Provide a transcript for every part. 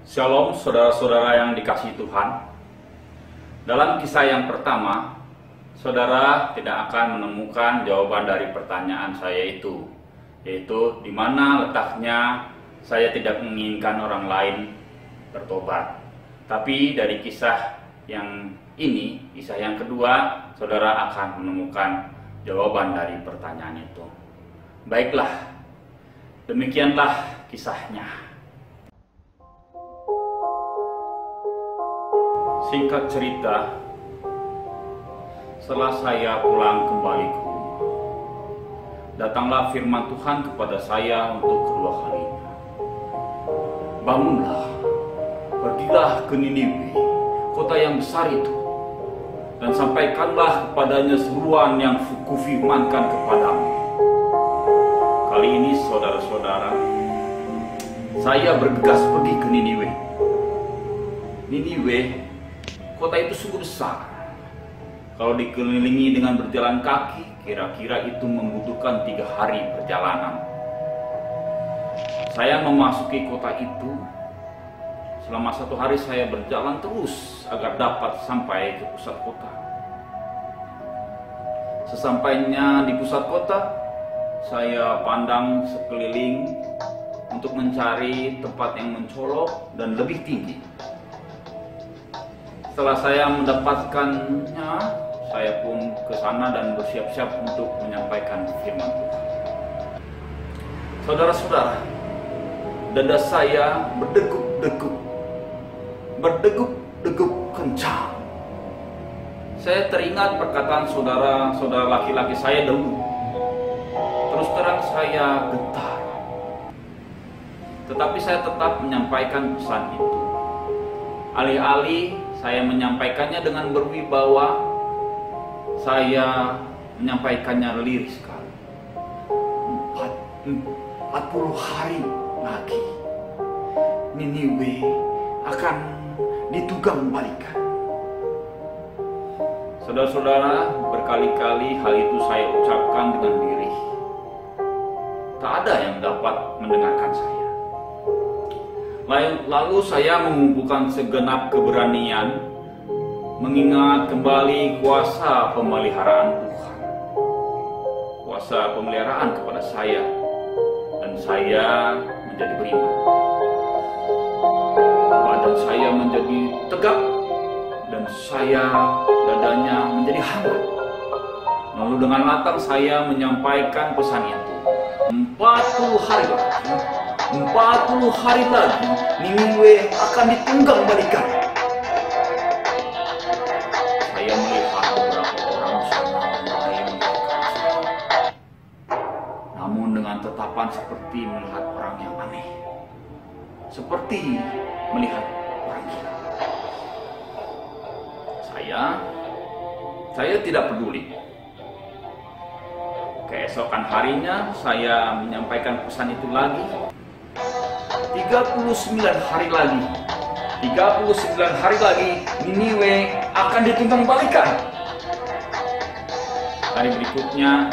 Shalom saudara-saudara yang dikasihi Tuhan. Dalam kisah yang pertama, saudara tidak akan menemukan jawaban dari pertanyaan saya itu, yaitu di mana letaknya saya tidak menginginkan orang lain bertobat. Tapi dari kisah yang ini, kisah yang kedua, saudara akan menemukan jawaban dari pertanyaan itu. Baiklah, demikianlah kisahnya. Singkat cerita, setelah saya pulang kembali ke rumah, datanglah firman Tuhan kepada saya untuk kedua kalinya. Bangunlah, pergilah ke Niniwe, kota yang besar itu, dan sampaikanlah kepadanya seruan yang kufirmankan kepadamu. Kali ini saudara-saudara, saya bergegas pergi ke Niniwe. Niniwe, kota itu sungguh besar. Kalau dikelilingi dengan berjalan kaki, kira-kira itu membutuhkan 3 hari perjalanan. Saya memasuki kota itu. Selama 1 hari saya berjalan terus agar dapat sampai ke pusat kota. Sesampainya di pusat kota, saya pandang sekeliling untuk mencari tempat yang mencolok dan lebih tinggi. Setelah saya mendapatkannya, saya pun ke sana dan bersiap-siap untuk menyampaikan firman Tuhan. Saudara-saudara, dada saya berdegup kencang. Saya teringat perkataan saudara-saudara laki-laki saya dahulu. Terus terang saya getar. Tetapi saya tetap menyampaikan pesan itu. Alih-alih saya menyampaikannya dengan berwibawa, saya menyampaikannya lirik sekali. 40 hari lagi Niniwe akan ditunggang-balikan. Saudara-saudara, berkali-kali hal itu saya ucapkan dengan lirih. Tak ada yang dapat mendengarkan saya. Lalu saya mengumpulkan segenap keberanian, mengingat kembali kuasa pemeliharaan Tuhan, kuasa pemeliharaan kepada saya, dan saya menjadi beriman. Badan saya menjadi tegak, dan dadanya menjadi hangat. Lalu dengan lantang saya menyampaikan pesan itu. 40 hari lagi, 40 hari lagi Niniwe akan ditunggang-balikan. Saya melihat beberapa orang sana mulai mendekati saya, namun dengan tatapan seperti melihat orang yang aneh, seperti melihat orang gila. Saya tidak peduli. Keesokan harinya saya menyampaikan pesan itu lagi. 39 hari lagi, 39 hari lagi Niniwe akan ditunggang-balikan. Hari berikutnya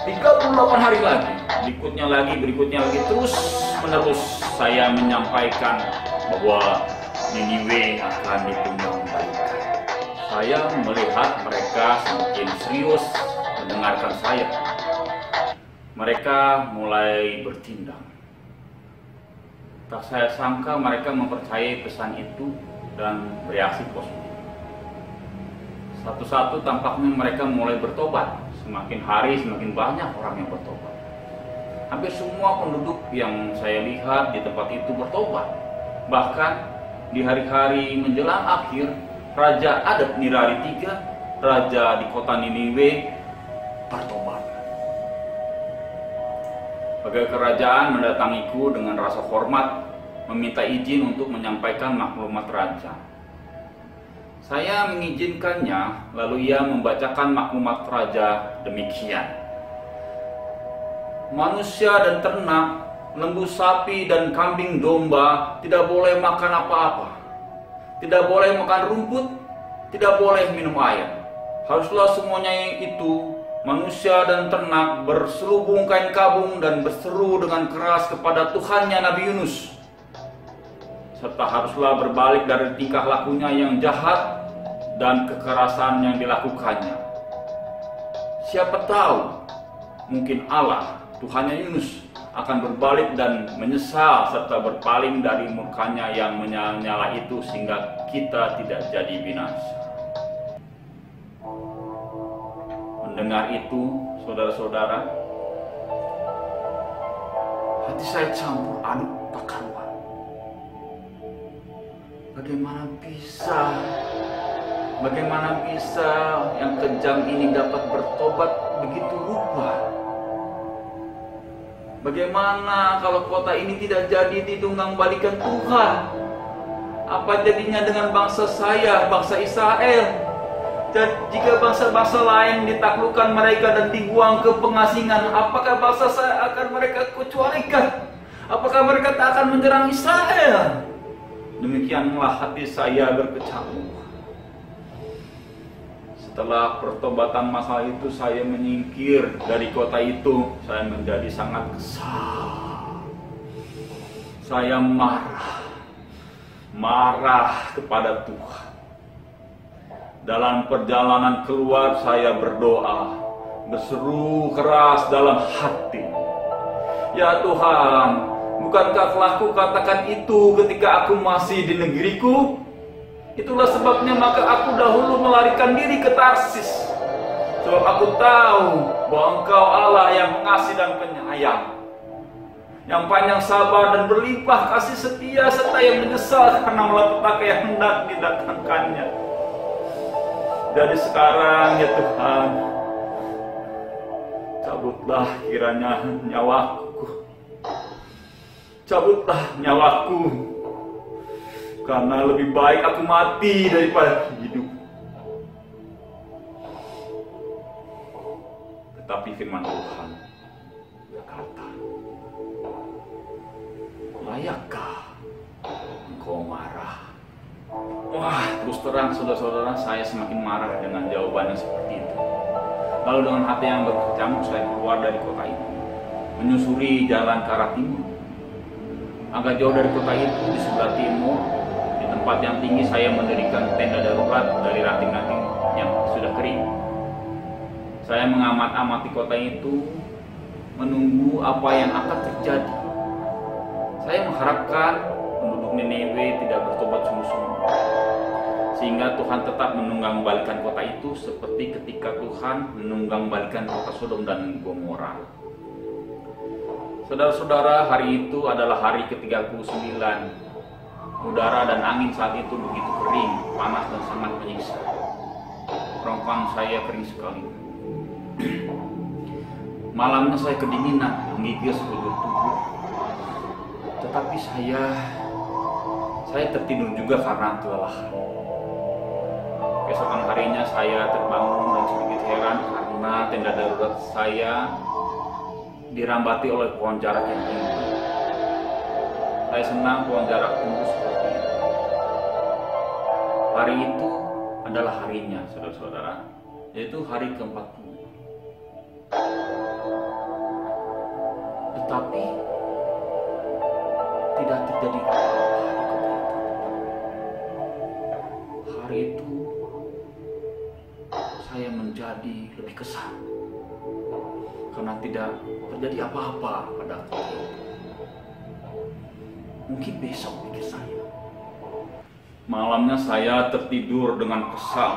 38 hari lagi, berikutnya lagi, terus menerus saya menyampaikan bahwa Niniwe akan ditunggang-balikan. Saya melihat mereka semakin serius mendengarkan saya. Mereka mulai bertindak. Tak saya sangka mereka mempercayai pesan itu dan bereaksi positif. Satu-satu tampaknya mereka mulai bertobat. Semakin hari semakin banyak orang yang bertobat. Hampir semua penduduk yang saya lihat di tempat itu bertobat. Bahkan di hari-hari menjelang akhir, Raja adat Nirari III, raja di kota Niniwe, bertobat. Pegawai kerajaan mendatangiku dengan rasa hormat, meminta izin untuk menyampaikan maklumat raja. Saya mengizinkannya, lalu ia membacakan maklumat raja demikian. Manusia dan ternak, lembu sapi dan kambing domba tidak boleh makan apa-apa. Tidak boleh makan rumput, tidak boleh minum air. Haruslah semuanya itu, manusia dan ternak, berselubung kain kabung dan berseru dengan keras kepada Tuhannya Nabi Yunus. serta haruslah berbalik dari tingkah lakunya yang jahat dan kekerasan yang dilakukannya. Siapa tahu, mungkin Allah, Tuhannya Yunus, akan berbalik dan menyesal serta berpaling dari murkanya yang menyala-nyala itu sehingga kita tidak jadi binasa. Mendengar itu, saudara-saudara, hati saya campur aduk tak karuan. Bagaimana bisa yang kejam ini dapat bertobat begitu rupa? Bagaimana kalau kota ini tidak jadi ditunggang balikan Tuhan? Apa jadinya dengan bangsa saya, bangsa Israel? Dan jika bangsa-bangsa lain ditaklukkan mereka dan dibuang ke pengasingan, apakah bangsa saya akan mereka kecualikan? Apakah mereka tak akan menyerang Israel? Demikianlah hati saya berkecamuk. Setelah pertobatan masalah itu, saya menyingkir dari kota itu. Saya menjadi sangat kesal. Saya marah kepada Tuhan. Dalam perjalanan keluar, saya berdoa, berseru keras dalam hati, "Ya Tuhan, bukankah telah kukatakan itu ketika aku masih di negeriku? Itulah sebabnya maka aku dahulu melarikan diri ke Tarsis. Sebab aku tahu bahwa Engkau Allah yang mengasihi dan penyayang, yang panjang sabar dan berlimpah kasih setia, serta yang menyesal karena malapetaka yang hendak didatangkannya. Jadi sekarang ya Tuhan, cabutlah kiranya nyawaku. Cabutlah nyawaku, karena lebih baik aku mati daripada hidup." Tetapi firman Tuhan berkata, "Layakkah engkau marah?" Wah, terus terang saudara-saudara, saya semakin marah dengan jawabannya seperti itu. Lalu dengan hati yang berkecamuk, saya keluar dari kota itu, menyusuri jalan ke arah timur. Agak jauh dari kota itu, di sebelah timur, di tempat yang tinggi, saya mendirikan tenda darurat dari ranting-ranting yang sudah kering. Saya mengamat-amati kota itu, menunggu apa yang akan terjadi. Saya mengharapkan penduduk Niniwe tidak bertobat sungguh-sungguh, sehingga Tuhan tetap menunggang-balikan kota itu seperti ketika Tuhan menunggang-balikan kota Sodom dan Gomora. Saudara-saudara, hari itu adalah hari ke-39. Udara dan angin saat itu begitu kering, panas dan sangat menyiksa. Kerongkongan saya kering sekali. Malamnya saya kedinginan, menggigil sekujur tubuh. Tetapi saya tertidur juga karena kelelahan. Keesokan harinya saya terbangun dan sedikit heran karena tenda darurat saya dirambati oleh pohon jarak yang tinggi. Saya senang pohon jarak tumbuh seperti itu. Hari itu adalah harinya, saudara-saudara, yaitu hari ke-40. Tetapi tidak terjadi apa-apa di kota itu. Hari itu saya menjadi lebih kesal karena tidak terjadi apa-apa pada kota itu. Mungkin besok, pikir saya. Malamnya saya tertidur dengan kesal.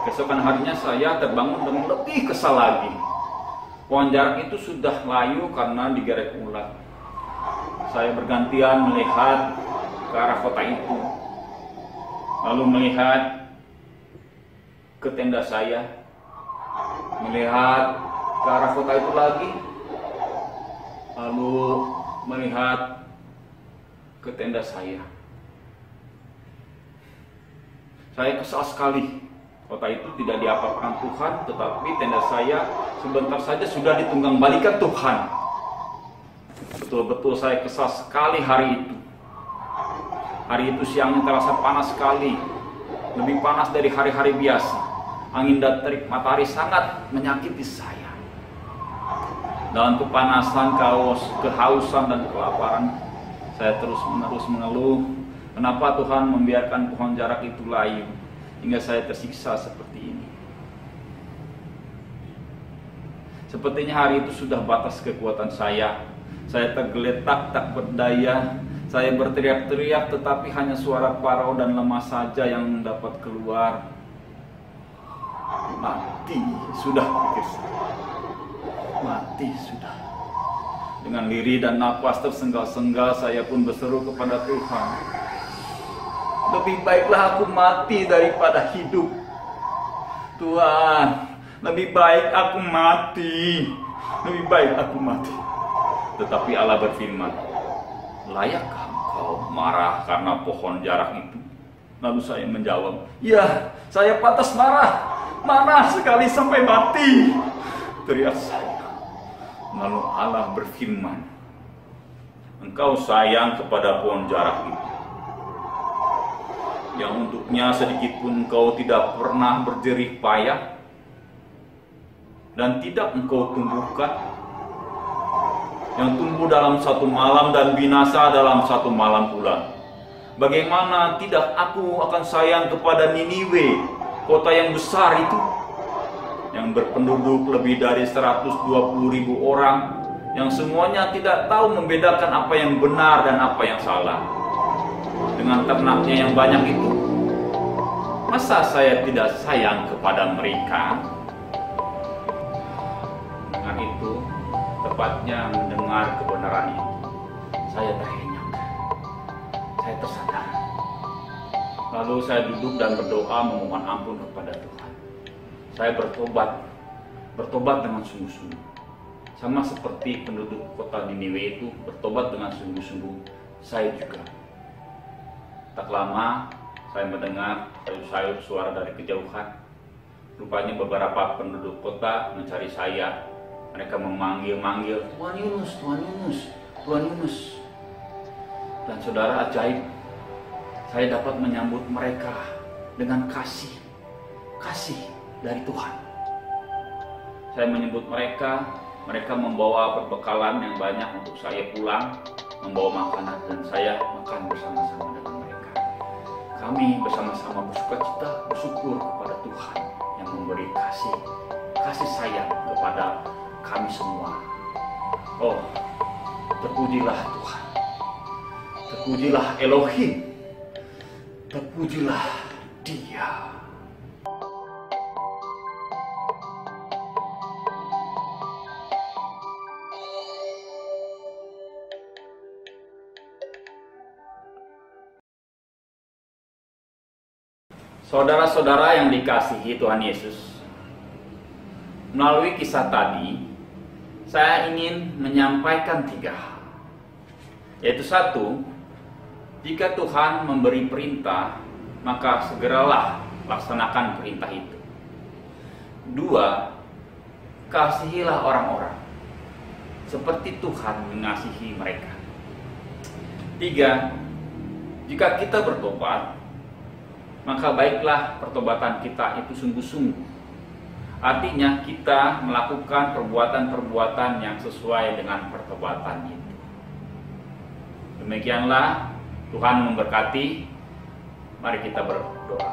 Keesokan harinya saya terbangun dengan lebih kesal lagi. Pohon jarak itu sudah layu karena digerek ulat. Saya bergantian melihat ke arah kota itu, lalu melihat ke tenda saya, melihat ke arah kota itu lagi, lalu melihat ke tenda saya. Saya kesal sekali. Kota itu tidak diapa-apakan Tuhan, tetapi tenda saya sebentar saja sudah ditunggang balikan Tuhan. Betul-betul saya kesal sekali hari itu. Hari itu siangnya terasa panas sekali, lebih panas dari hari-hari biasa. Angin dan terik matahari sangat menyakiti saya. Dalam kepanasan, kehausan dan kelaparan, Saya terus-menerus mengeluh, kenapa Tuhan membiarkan pohon jarak itu layu hingga saya tersiksa seperti ini. Sepertinya hari itu sudah batas kekuatan saya. Saya tergeletak tak berdaya. Saya berteriak-teriak tetapi hanya suara parau dan lemah saja yang dapat keluar. Mati sudah, pikir saya. Mati sudah. Dengan lirih dan napas tersenggal-senggal saya pun berseru kepada Tuhan. Lebih baiklah aku mati daripada hidup. Tuhan, lebih baik aku mati. Lebih baik aku mati. Tetapi Allah berfirman, layakkah engkau marah karena pohon jarak itu? Lalu saya menjawab, ya, saya pantas marah. Marah sekali sampai mati, teriak saya. Lalu Allah berfirman, engkau sayang kepada pohon jarak itu, yang untuknya sedikit pun engkau tidak pernah berjerih payah dan tidak engkau tumbuhkan, yang tumbuh dalam satu malam dan binasa dalam satu malam pula. Bagaimana tidak aku akan sayang kepada Niniwe, kota yang besar itu, yang berpenduduk lebih dari 120.000 orang, yang semuanya tidak tahu membedakan apa yang benar dan apa yang salah. Dengan ternaknya yang banyak itu, masa saya tidak sayang kepada mereka? Dengan itu, tepatnya mendengar kebenaran itu, saya terhenyak, saya tersadar. Lalu saya duduk dan berdoa memohon ampun kepada Tuhan. Saya bertobat dengan sungguh-sungguh. Sama seperti penduduk kota Niniwe itu bertobat dengan sungguh-sungguh, saya juga. Tak lama saya mendengar sayup-sayup suara dari kejauhan. Rupanya beberapa penduduk kota mencari saya. Mereka memanggil-manggil, Tuan Yunus, Tuan Yunus, Tuan Yunus. Dan saudara, ajaib, saya dapat menyambut mereka dengan kasih dari Tuhan. Saya menyebut mereka membawa perbekalan yang banyak untuk saya pulang, membawa makanan, dan saya makan bersama-sama dengan mereka. Kami bersama-sama bersukacita, bersyukur kepada Tuhan yang memberi kasih sayang kepada kami semua. Oh, terpujilah Tuhan, terpujilah Elohim, terpujilah Dia. Saudara-saudara yang dikasihi Tuhan Yesus, melalui kisah tadi, saya ingin menyampaikan 3 hal. Yaitu 1, jika Tuhan memberi perintah, maka segeralah laksanakan perintah itu. 2, kasihilah orang-orang seperti Tuhan mengasihi mereka. 3, jika kita bertobat, maka baiklah pertobatan kita itu sungguh-sungguh. Artinya kita melakukan perbuatan-perbuatan yang sesuai dengan pertobatan itu. Demikianlah, Tuhan memberkati. Mari kita berdoa.